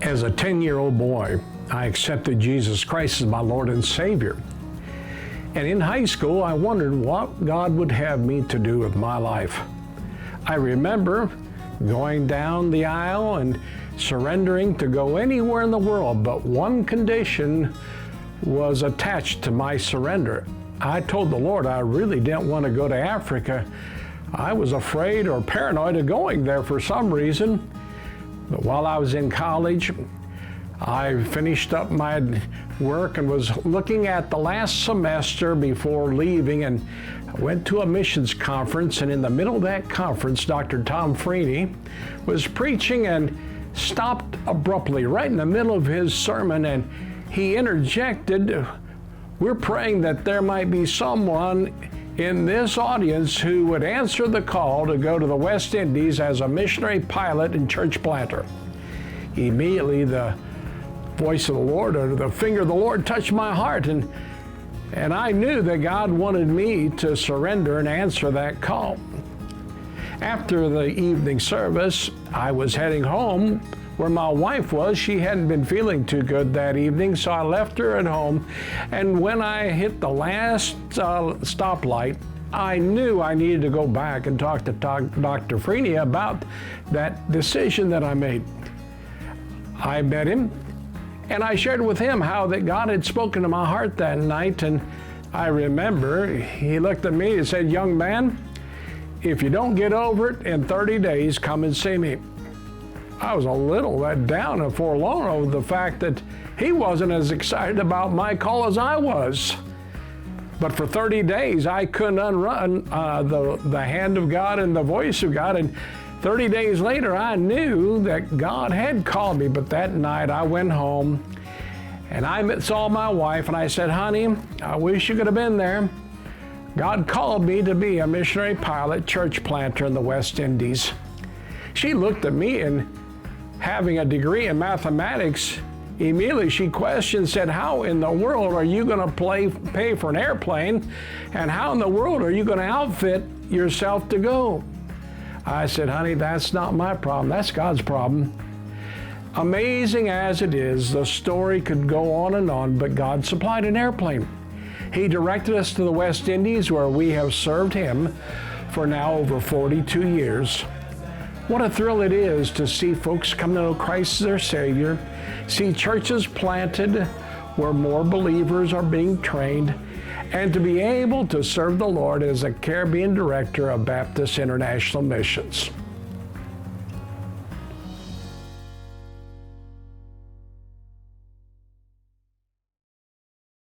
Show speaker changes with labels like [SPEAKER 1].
[SPEAKER 1] As a 10-year-old boy, I accepted Jesus Christ as my Lord and Savior. And in high school, I wondered what God would have me to do with my life. I remember going down the aisle and surrendering to go anywhere in the world, but one condition was attached to my surrender. I told the Lord I really didn't want to go to Africa. I was afraid or paranoid of going there for some reason. But while I was in college, I finished up my work and was looking at the last semester before leaving, and I went to a missions conference, and in the middle of that conference, Dr. Tom Freeney was preaching and stopped abruptly right in the middle of his sermon, and he interjected, "We're praying that there might be someone in this audience who would answer the call to go to the West Indies as a missionary pilot and church planter." Immediately the voice of the Lord, or the finger of the Lord, touched my heart, and I knew that God wanted me to surrender and answer that call. After the evening service, I was heading home where my wife was. She hadn't been feeling too good that evening, so I left her at home. And when I hit the last stoplight, I knew I needed to go back and talk to Dr. Freeney about that decision that I made. I met him, and I shared with him how that God had spoken to my heart that night. And I remember he looked at me and said, "Young man, if you don't get over it in 30 days, come and see me." I was a little let down and forlorn over the fact that he wasn't as excited about my call as I was. But for 30 days, I couldn't unrun the hand of God and the voice of God. And 30 days later, I knew that God had called me. But that night, I went home and I saw my wife, and I said, "Honey, I wish you could have been there. God called me to be a missionary pilot, church planter in the West Indies." She looked at me, and having a degree in mathematics, immediately she questioned, said, "How in the world are you going to pay for an airplane? And how in the world are you going to outfit yourself to go?" I said, "Honey, that's not my problem. That's God's problem." Amazing as it is, the story could go on, but God supplied an airplane. He directed us to the West Indies, where we have served Him for now over 42 years. What a thrill it is to see folks come to know Christ as their Savior, see churches planted where more believers are being trained, and to be able to serve the Lord as a Caribbean director of Baptist International Missions.